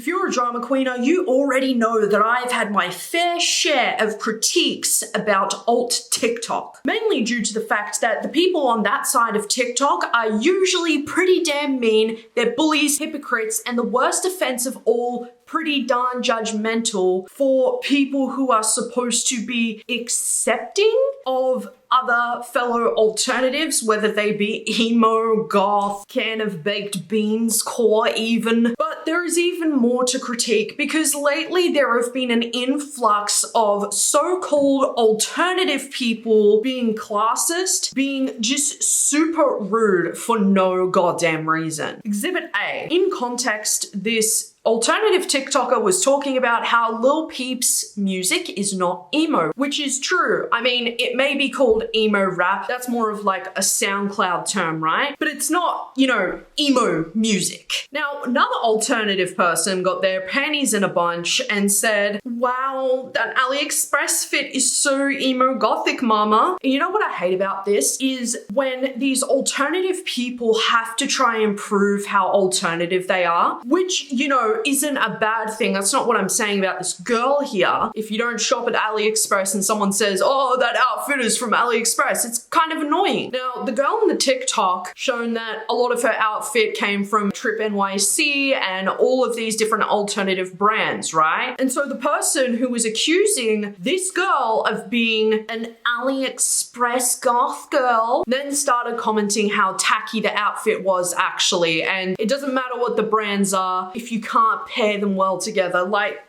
If you're a drama queener, you already know that I've had my fair share of critiques about alt TikTok, mainly due to the fact that the people on that side of TikTok are usually pretty damn mean, they're bullies, hypocrites, and the worst offense of all, pretty darn judgmental for people who are supposed to be accepting of other fellow alternatives, whether they be emo, goth, can of baked beans, core even. But there is even more to critique because lately there have been an influx of so-called alternative people being classist, being just super rude for no goddamn reason. Exhibit A. In context, this alternative TikToker was talking about how Lil Peep's music is not emo, which is true. I mean, it may be called emo rap. That's more of like a SoundCloud term, right? But it's not, you know, emo music. Now, another alternative person got their panties in a bunch and said, wow, that AliExpress fit is so emo gothic, mama. And you know what I hate about this is when these alternative people have to try and prove how alternative they are, which, you know, isn't a bad thing. That's not what I'm saying about this girl here. If you don't shop at AliExpress and someone says, oh, that outfit is from AliExpress, it's kind of annoying. Now, the girl in the TikTok shown that a lot of her outfit came from Trip NYC and all of these different alternative brands, right? And so the person who was accusing this girl of being an AliExpress goth girl then started commenting how tacky the outfit was actually, and it doesn't matter what the brands are if you can't pair them well together. Like,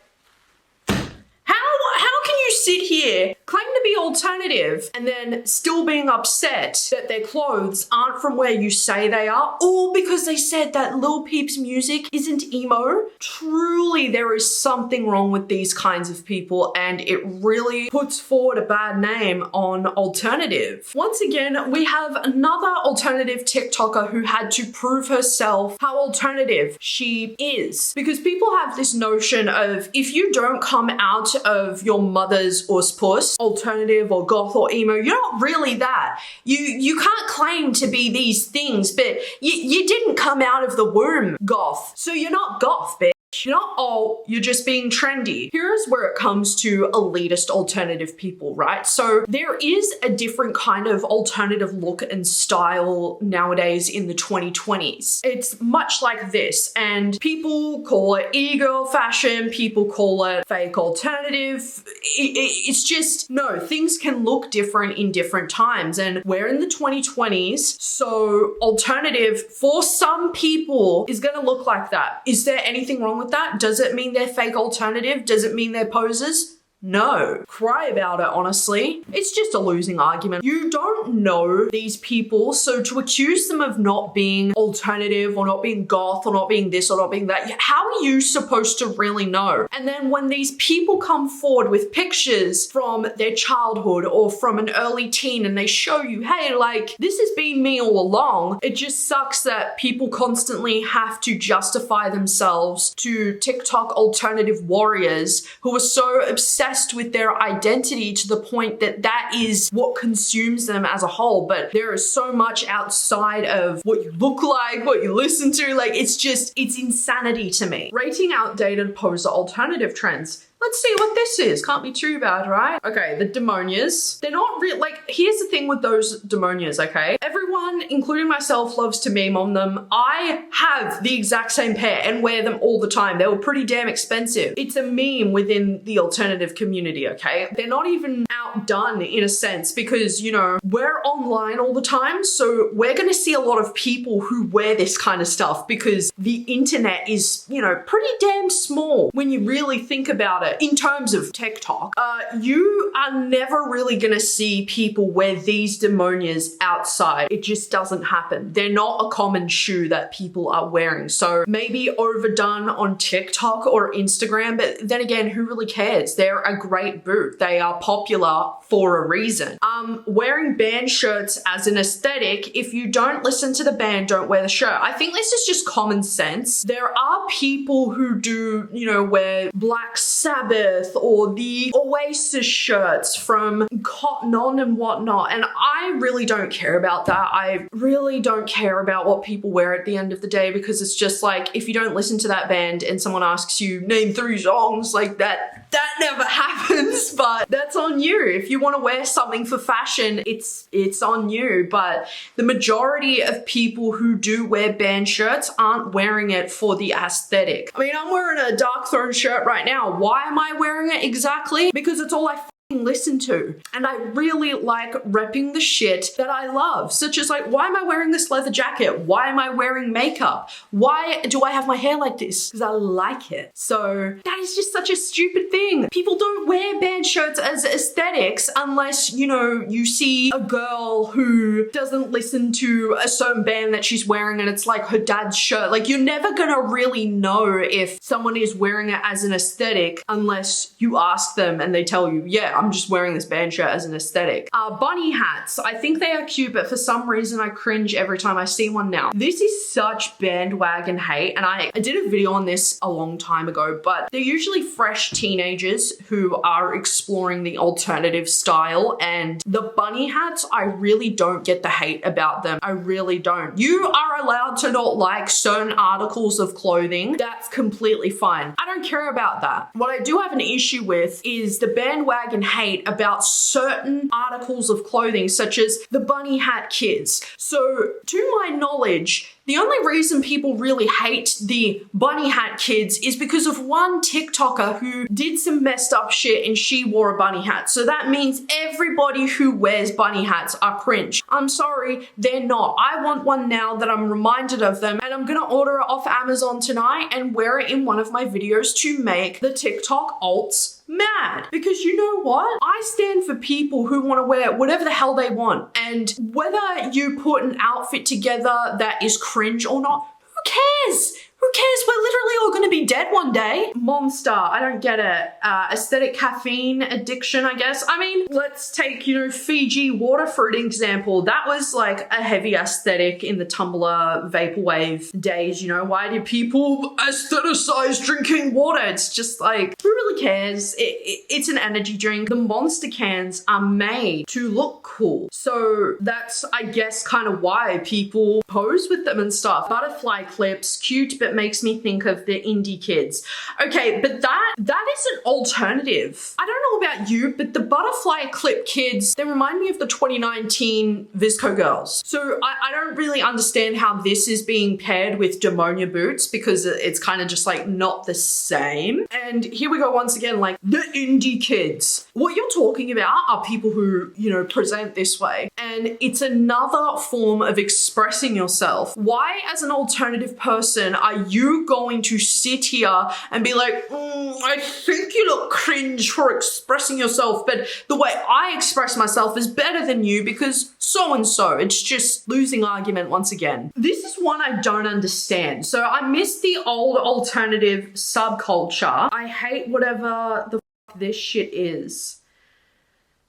how can you sit here, claim to be alternative, and then still being upset that their clothes aren't from where you say they are, all because they said that Lil Peep's music isn't emo? Truly, there is something wrong with these kinds of people, and it really puts forward a bad name on alternative. Once again, we have another alternative TikToker who had to prove herself how alternative she is. Because people have this notion of if you don't come out of your mother's puss, alternative or goth or emo, you're not really that. You can't claim to be these things, but you didn't come out of the womb goth, so you're not goth, bitch. You're not alt, you're just being trendy. Here's where it comes to elitist alternative people, right? So there is a different kind of alternative look and style nowadays in the 2020s. It's much like this, and people call it e-girl fashion, people call it fake alternative. It's just, no, things can look different in different times, and we're in the 2020s, so alternative for some people is gonna look like that. Is there anything wrong with that? Does it mean they're fake alternative? Does it mean they're posers? No. Cry about it, honestly. It's just a losing argument. You don't know these people, so to accuse them of not being alternative or not being goth or not being this or not being that, how are you supposed to really know? And then when these people come forward with pictures from their childhood or from an early teen and they show you, hey, like, this has been me all along, it just sucks that people constantly have to justify themselves to TikTok alternative warriors who are so obsessed with their identity to the point that that is what consumes them as a whole. But there is so much outside of what you look like, what you listen to, like it's insanity to me. Rating outdated poser alternative trends. Let's see what this is. Can't be too bad, right? Okay, the demonias. They're not real. Like, here's the thing with those demonias, okay? Everyone, including myself, loves to meme on them. I have the exact same pair and wear them all the time. They were pretty damn expensive. It's a meme within the alternative community, okay? They're not even outdone in a sense because, you know, we're online all the time, so we're gonna see a lot of people who wear this kind of stuff because the internet is, you know, pretty damn small when you really think about it. In terms of TikTok, you are never really gonna see people wear these demonias outside. It just doesn't happen. They're not a common shoe that people are wearing. So maybe overdone on TikTok or Instagram, but then again, who really cares? They're a great boot. They are popular for a reason. Wearing band shirts as an aesthetic, if you don't listen to the band, don't wear the shirt. I think this is just common sense. There are people who do, you know, wear Black Sabbath or the Oasis shirts from Cotton On and whatnot, and I really don't care about that. I really don't care about what people wear at the end of the day, because it's just like, if you don't listen to that band and someone asks you, name 3 songs, like that never happens, but that's on you. If you want to wear something for fashion, it's on you. But the majority of people who do wear band shirts aren't wearing it for the aesthetic. I mean, I'm wearing a Darkthrone shirt right now. Why am I wearing it exactly? Because it's all I listen to, and I really like repping the shit that I love, such as like, why am I wearing this leather jacket? Why am I wearing makeup? Why do I have my hair like this? Because I like it. So that is just such a stupid thing. People don't wear band shirts as aesthetics unless, you know, you see a girl who doesn't listen to a certain band that she's wearing and it's like her dad's shirt. Like, you're never gonna really know if someone is wearing it as an aesthetic unless you ask them and they tell you, yeah, I'm just wearing this band shirt as an aesthetic. Bunny hats. I think they are cute, but for some reason I cringe every time I see one now. This is such bandwagon hate, and I did a video on this a long time ago, but they're usually fresh teenagers who are exploring the alternative style, and the bunny hats, I really don't get the hate about them. I really don't. You are allowed to not like certain articles of clothing. That's completely fine. I don't care about that. What I do have an issue with is the bandwagon hate about certain articles of clothing, such as the bunny hat kids. So to my knowledge, the only reason people really hate the bunny hat kids is because of one TikToker who did some messed up shit and she wore a bunny hat. So that means everybody who wears bunny hats are cringe. I'm sorry, they're not. I want one now that I'm reminded of them, and I'm gonna order it off Amazon tonight and wear it in one of my videos to make the TikTok alts mad. Because you know what? I stand for people who want to wear whatever the hell they want. And whether you put an outfit together that is cringe or not, who cares? Who cares? We're literally all gonna be dead one day. Monster, I don't get it. Aesthetic caffeine addiction, I guess. I mean, let's take, you know, Fiji water for an example. That was like a heavy aesthetic in the Tumblr vaporwave days, you know? Why did people aestheticize drinking water? It's just like, who really cares? It's an energy drink. The Monster cans are made to look cool. So that's, I guess, kind of why people pose with them and stuff. Butterfly clips, cute, but makes me think of the indie kids. Okay, but that is an alternative. I don't know about you, but the butterfly clip kids, they remind me of the 2019 Visco girls. So I don't really understand how this is being paired with Demonia boots, because it's kind of just like not the same. And here we go once again, like the indie kids. What you're talking about are people who, you know, present this way. And it's another form of expressing yourself. Why, as an alternative person, are you going to sit here and be like, I think you look cringe for expressing yourself, but the way I express myself is better than you because so and so. It's just losing argument once again. This is one I don't understand. So I miss the old alternative subculture. I hate whatever the fuck this shit is.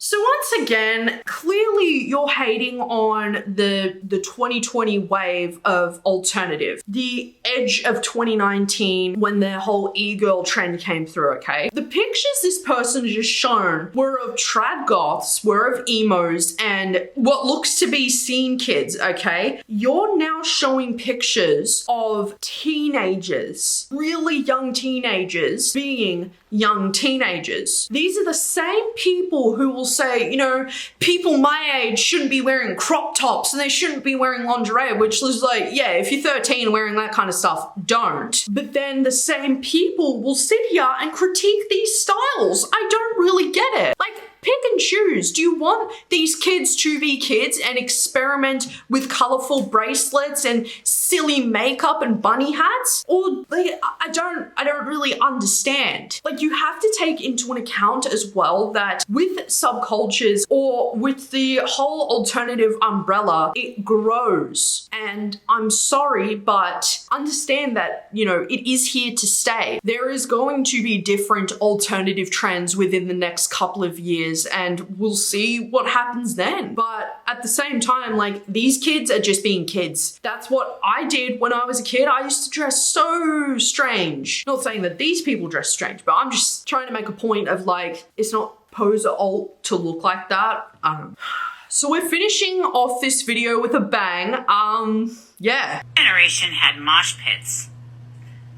So once again, clearly you're hating on the 2020 wave of alternative, the edge of 2019 when the whole e-girl trend came through, okay? The pictures this person just shown were of trad goths, were of emos, and what looks to be scene kids, okay? You're now showing pictures of teenagers, really young teenagers being young teenagers. These are the same people who will say, you know, people my age shouldn't be wearing crop tops and they shouldn't be wearing lingerie, which is like, yeah, if you're 13 wearing that kind of stuff, don't. But then the same people will sit here and critique these styles. I don't really get it. Like, pick and choose. Do you want these kids to be kids and experiment with colorful bracelets and silly makeup and bunny hats? Or like, I don't really understand. Like, you have to take into an account as well that with subcultures or with the whole alternative umbrella, it grows. And I'm sorry, but understand that, you know, it is here to stay. There is going to be different alternative trends within the next couple of years, and we'll see what happens then. But at the same time, like, these kids are just being kids. That's what I did when I was a kid. I used to dress so strange. Not saying that these people dress strange, but I'm just trying to make a point of like, it's not pose or alt to look like that. I don't know. So we're finishing off this video with a bang. Yeah. Generation had mosh pits.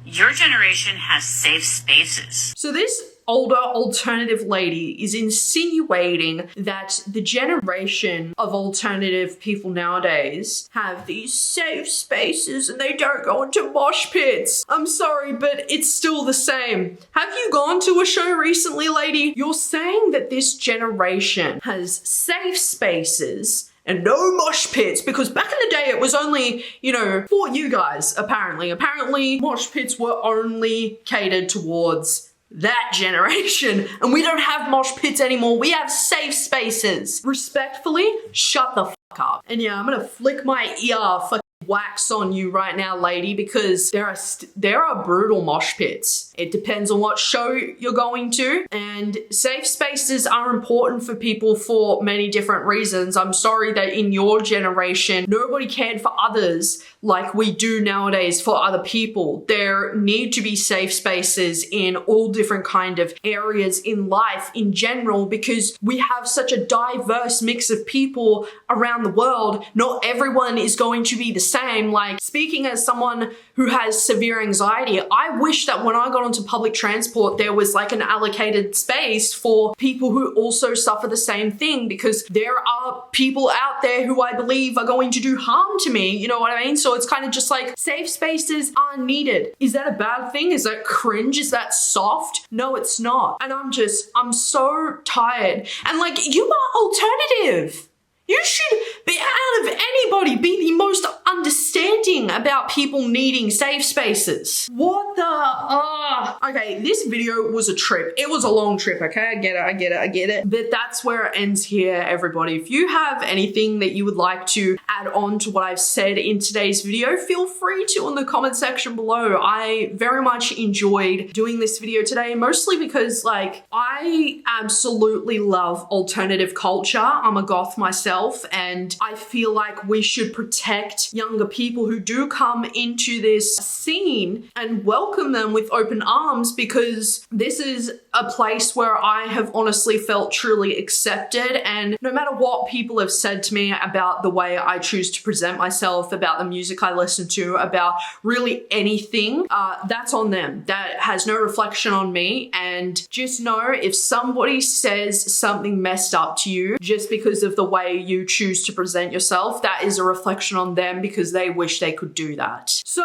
Your generation has safe spaces. So this older alternative lady is insinuating that the generation of alternative people nowadays have these safe spaces and they don't go into mosh pits. I'm sorry, but it's still the same. Have you gone to a show recently, lady? You're saying that this generation has safe spaces and no mosh pits, because back in the day it was only, you know, for you guys, apparently. Apparently, mosh pits were only catered towards that generation, and we don't have mosh pits anymore. We have safe spaces. Respectfully, shut the fuck up. And yeah, I'm gonna flick my ear fucking wax on you right now, lady, because there are brutal mosh pits. It depends on what show you're going to, and safe spaces are important for people for many different reasons. I'm sorry that in your generation, nobody cared for others like we do nowadays for other people. There need to be safe spaces in all different kind of areas in life in general, because we have such a diverse mix of people around the world. Not everyone is going to be the same. Like, speaking as someone who has severe anxiety, I wish that when I got onto public transport, there was like an allocated space for people who also suffer the same thing, because there are people out there who I believe are going to do harm to me. You know what I mean? So it's kind of just like, safe spaces are needed. Is that a bad thing? Is that cringe? Is that soft? No, it's not. And I'm so tired. And like, you are alternative. You should be, out of anybody, be the most understanding about people needing safe spaces. What the, okay, this video was a trip. It was a long trip, okay? I get it. But that's where it ends here, everybody. If you have anything that you would like to add on to what I've said in today's video, feel free to in the comment section below. I very much enjoyed doing this video today, mostly because like, I absolutely love alternative culture. I'm a goth myself, and I feel like we should protect younger people who do come into this scene and welcome them with open arms, because this is a place where I have honestly felt truly accepted. And no matter what people have said to me about the way I choose to present myself, about the music I listen to, about really anything, that's on them. That has no reflection on me. And just know, if somebody says something messed up to you just because of the way you choose to present yourself, that is a reflection on them, because they wish they could do that. So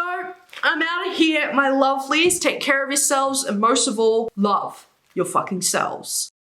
I'm out of here, my lovelies. Take care of yourselves, and most of all, love your fucking selves.